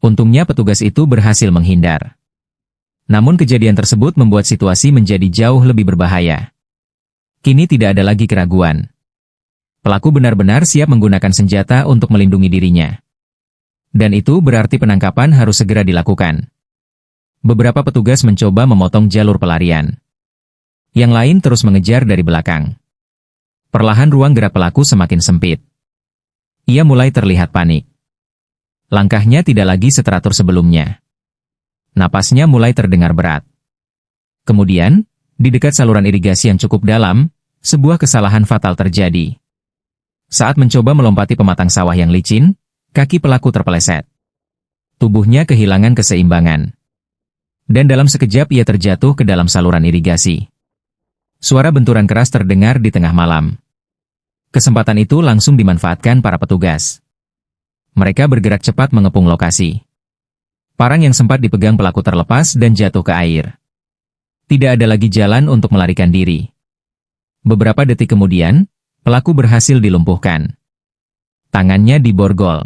Speaker 1: Untungnya petugas itu berhasil menghindar. Namun kejadian tersebut membuat situasi menjadi jauh lebih berbahaya. Kini tidak ada lagi keraguan. Pelaku benar-benar siap menggunakan senjata untuk melindungi dirinya. Dan itu berarti penangkapan harus segera dilakukan. Beberapa petugas mencoba memotong jalur pelarian. Yang lain terus mengejar dari belakang. Perlahan ruang gerak pelaku semakin sempit. Ia mulai terlihat panik. Langkahnya tidak lagi seteratur sebelumnya. Napasnya mulai terdengar berat. Kemudian, di dekat saluran irigasi yang cukup dalam, sebuah kesalahan fatal terjadi. Saat mencoba melompati pematang sawah yang licin, kaki pelaku terpeleset. Tubuhnya kehilangan keseimbangan. Dan dalam sekejap ia terjatuh ke dalam saluran irigasi. Suara benturan keras terdengar di tengah malam. Kesempatan itu langsung dimanfaatkan para petugas. Mereka bergerak cepat mengepung lokasi. Parang yang sempat dipegang pelaku terlepas dan jatuh ke air. Tidak ada lagi jalan untuk melarikan diri. Beberapa detik kemudian, pelaku berhasil dilumpuhkan. Tangannya diborgol.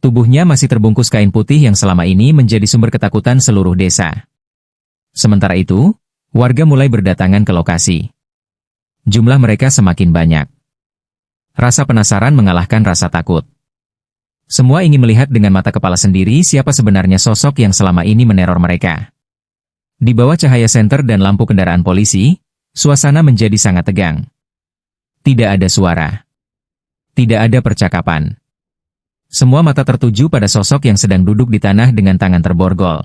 Speaker 1: Tubuhnya masih terbungkus kain putih yang selama ini menjadi sumber ketakutan seluruh desa. Sementara itu, warga mulai berdatangan ke lokasi. Jumlah mereka semakin banyak. Rasa penasaran mengalahkan rasa takut. Semua ingin melihat dengan mata kepala sendiri siapa sebenarnya sosok yang selama ini meneror mereka. Di bawah cahaya senter dan lampu kendaraan polisi, suasana menjadi sangat tegang. Tidak ada suara. Tidak ada percakapan. Semua mata tertuju pada sosok yang sedang duduk di tanah dengan tangan terborgol.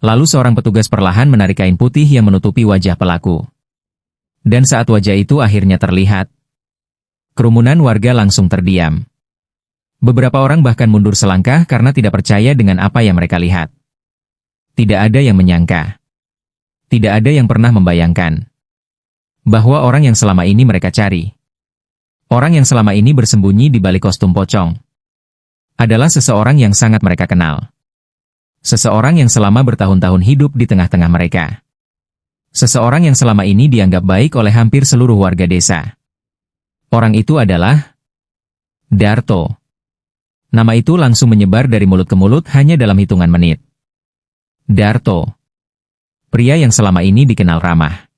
Speaker 1: Lalu seorang petugas perlahan menarik kain putih yang menutupi wajah pelaku. Dan saat wajah itu akhirnya terlihat, kerumunan warga langsung terdiam. Beberapa orang bahkan mundur selangkah karena tidak percaya dengan apa yang mereka lihat. Tidak ada yang menyangka. Tidak ada yang pernah membayangkan bahwa orang yang selama ini mereka cari, orang yang selama ini bersembunyi di balik kostum pocong, adalah seseorang yang sangat mereka kenal. Seseorang yang selama bertahun-tahun hidup di tengah-tengah mereka. Seseorang yang selama ini dianggap baik oleh hampir seluruh warga desa. Orang itu adalah Darto. Nama itu langsung menyebar dari mulut ke mulut hanya dalam hitungan menit. Darto. Pria yang selama ini dikenal ramah.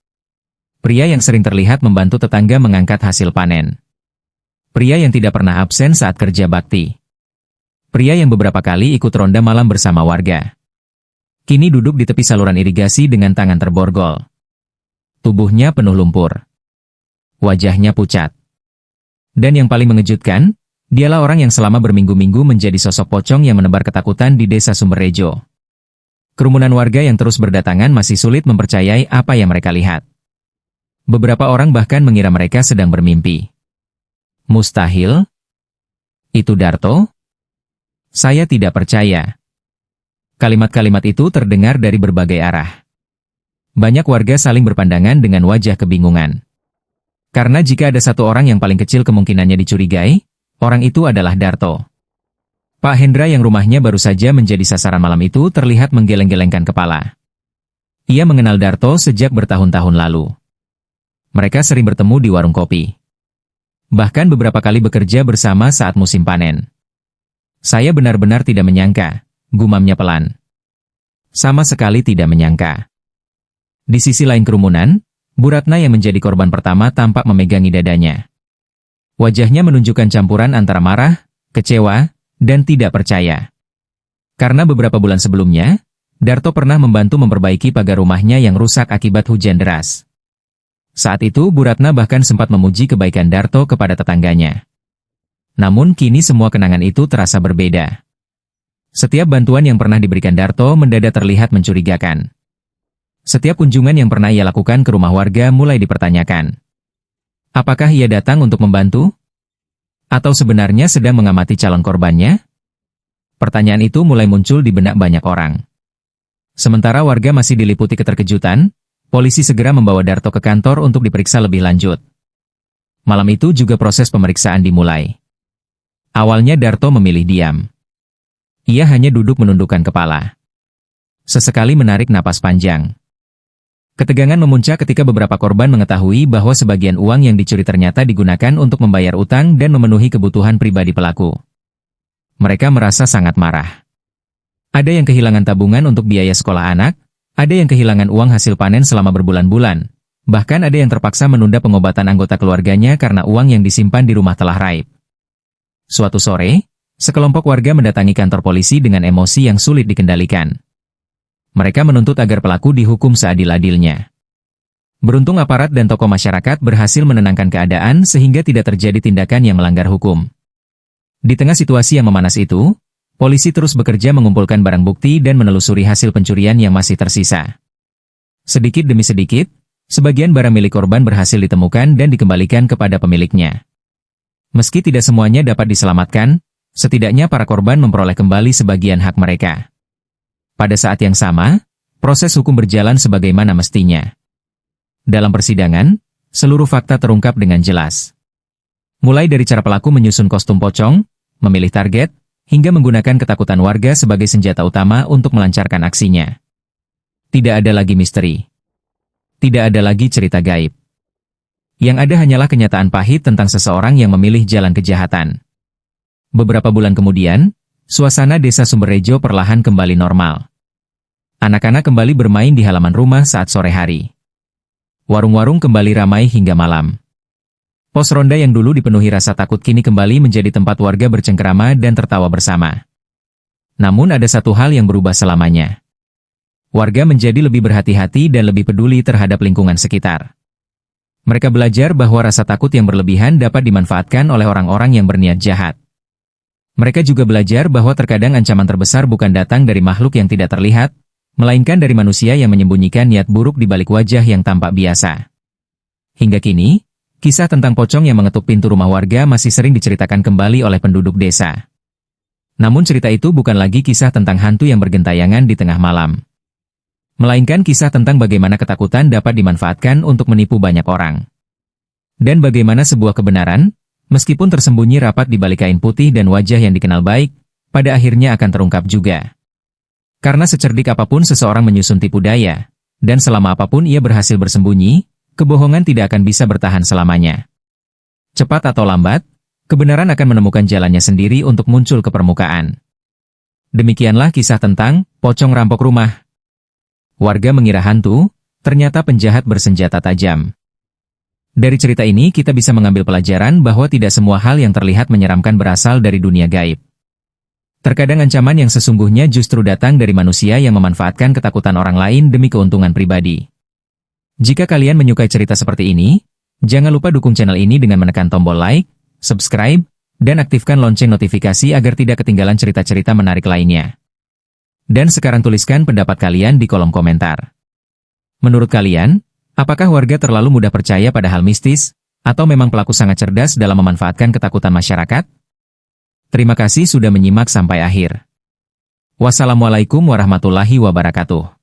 Speaker 1: Pria yang sering terlihat membantu tetangga mengangkat hasil panen. Pria yang tidak pernah absen saat kerja bakti. Pria yang beberapa kali ikut ronda malam bersama warga. Kini duduk di tepi saluran irigasi dengan tangan terborgol. Tubuhnya penuh lumpur. Wajahnya pucat. Dan yang paling mengejutkan, dialah orang yang selama berminggu-minggu menjadi sosok pocong yang menebar ketakutan di desa Sumberrejo. Kerumunan warga yang terus berdatangan masih sulit mempercayai apa yang mereka lihat. Beberapa orang bahkan mengira mereka sedang bermimpi. Mustahil? Itu Darto? Saya tidak percaya. Kalimat-kalimat itu terdengar dari berbagai arah. Banyak warga saling berpandangan dengan wajah kebingungan. Karena jika ada satu orang yang paling kecil kemungkinannya dicurigai, orang itu adalah Darto. Pak Hendra yang rumahnya baru saja menjadi sasaran malam itu terlihat menggeleng-gelengkan kepala. Ia mengenal Darto sejak bertahun-tahun lalu. Mereka sering bertemu di warung kopi. Bahkan beberapa kali bekerja bersama saat musim panen. Saya benar-benar tidak menyangka, gumamnya pelan. Sama sekali tidak menyangka. Di sisi lain kerumunan, Bu Ratna yang menjadi korban pertama tampak memegangi dadanya. Wajahnya menunjukkan campuran antara marah, kecewa, dan tidak percaya. Karena beberapa bulan sebelumnya, Darto pernah membantu memperbaiki pagar rumahnya yang rusak akibat hujan deras. Saat itu Bu Ratna bahkan sempat memuji kebaikan Darto kepada tetangganya. Namun kini semua kenangan itu terasa berbeda. Setiap bantuan yang pernah diberikan Darto mendadak terlihat mencurigakan. Setiap kunjungan yang pernah ia lakukan ke rumah warga mulai dipertanyakan. Apakah ia datang untuk membantu? Atau sebenarnya sedang mengamati calon korbannya? Pertanyaan itu mulai muncul di benak banyak orang. Sementara warga masih diliputi keterkejutan, polisi segera membawa Darto ke kantor untuk diperiksa lebih lanjut. Malam itu juga proses pemeriksaan dimulai. Awalnya Darto memilih diam. Ia hanya duduk menundukkan kepala. Sesekali menarik napas panjang. Ketegangan memuncak ketika beberapa korban mengetahui bahwa sebagian uang yang dicuri ternyata digunakan untuk membayar utang dan memenuhi kebutuhan pribadi pelaku. Mereka merasa sangat marah. Ada yang kehilangan tabungan untuk biaya sekolah anak, ada yang kehilangan uang hasil panen selama berbulan-bulan, bahkan ada yang terpaksa menunda pengobatan anggota keluarganya karena uang yang disimpan di rumah telah raib. Suatu sore, sekelompok warga mendatangi kantor polisi dengan emosi yang sulit dikendalikan. Mereka menuntut agar pelaku dihukum seadil-adilnya. Beruntung aparat dan tokoh masyarakat berhasil menenangkan keadaan sehingga tidak terjadi tindakan yang melanggar hukum. Di tengah situasi yang memanas itu, polisi terus bekerja mengumpulkan barang bukti dan menelusuri hasil pencurian yang masih tersisa. Sedikit demi sedikit, sebagian barang milik korban berhasil ditemukan dan dikembalikan kepada pemiliknya. Meski tidak semuanya dapat diselamatkan, setidaknya para korban memperoleh kembali sebagian hak mereka. Pada saat yang sama, proses hukum berjalan sebagaimana mestinya. Dalam persidangan, seluruh fakta terungkap dengan jelas. Mulai dari cara pelaku menyusun kostum pocong, memilih target, hingga menggunakan ketakutan warga sebagai senjata utama untuk melancarkan aksinya. Tidak ada lagi misteri. Tidak ada lagi cerita gaib. Yang ada hanyalah kenyataan pahit tentang seseorang yang memilih jalan kejahatan. Beberapa bulan kemudian, suasana desa Sumberrejo perlahan kembali normal. Anak-anak kembali bermain di halaman rumah saat sore hari. Warung-warung kembali ramai hingga malam. Pos ronda yang dulu dipenuhi rasa takut kini kembali menjadi tempat warga bercengkerama dan tertawa bersama. Namun ada satu hal yang berubah selamanya. Warga menjadi lebih berhati-hati dan lebih peduli terhadap lingkungan sekitar. Mereka belajar bahwa rasa takut yang berlebihan dapat dimanfaatkan oleh orang-orang yang berniat jahat. Mereka juga belajar bahwa terkadang ancaman terbesar bukan datang dari makhluk yang tidak terlihat, melainkan dari manusia yang menyembunyikan niat buruk di balik wajah yang tampak biasa. Hingga kini, kisah tentang pocong yang mengetuk pintu rumah warga masih sering diceritakan kembali oleh penduduk desa. Namun cerita itu bukan lagi kisah tentang hantu yang bergentayangan di tengah malam, melainkan kisah tentang bagaimana ketakutan dapat dimanfaatkan untuk menipu banyak orang. Dan bagaimana sebuah kebenaran, meskipun tersembunyi rapat di balik kain putih dan wajah yang dikenal baik, pada akhirnya akan terungkap juga. Karena secerdik apapun seseorang menyusun tipu daya, dan selama apapun ia berhasil bersembunyi, kebohongan tidak akan bisa bertahan selamanya. Cepat atau lambat, kebenaran akan menemukan jalannya sendiri untuk muncul ke permukaan. Demikianlah kisah tentang pocong rampok rumah. Warga mengira hantu, ternyata penjahat bersenjata tajam. Dari cerita ini kita bisa mengambil pelajaran bahwa tidak semua hal yang terlihat menyeramkan berasal dari dunia gaib. Terkadang ancaman yang sesungguhnya justru datang dari manusia yang memanfaatkan ketakutan orang lain demi keuntungan pribadi. Jika kalian menyukai cerita seperti ini, jangan lupa dukung channel ini dengan menekan tombol like, subscribe, dan aktifkan lonceng notifikasi agar tidak ketinggalan cerita-cerita menarik lainnya. Dan sekarang tuliskan pendapat kalian di kolom komentar. Menurut kalian, apakah warga terlalu mudah percaya pada hal mistis, atau memang pelaku sangat cerdas dalam memanfaatkan ketakutan masyarakat? Terima kasih sudah menyimak sampai akhir. Wassalamualaikum warahmatullahi wabarakatuh.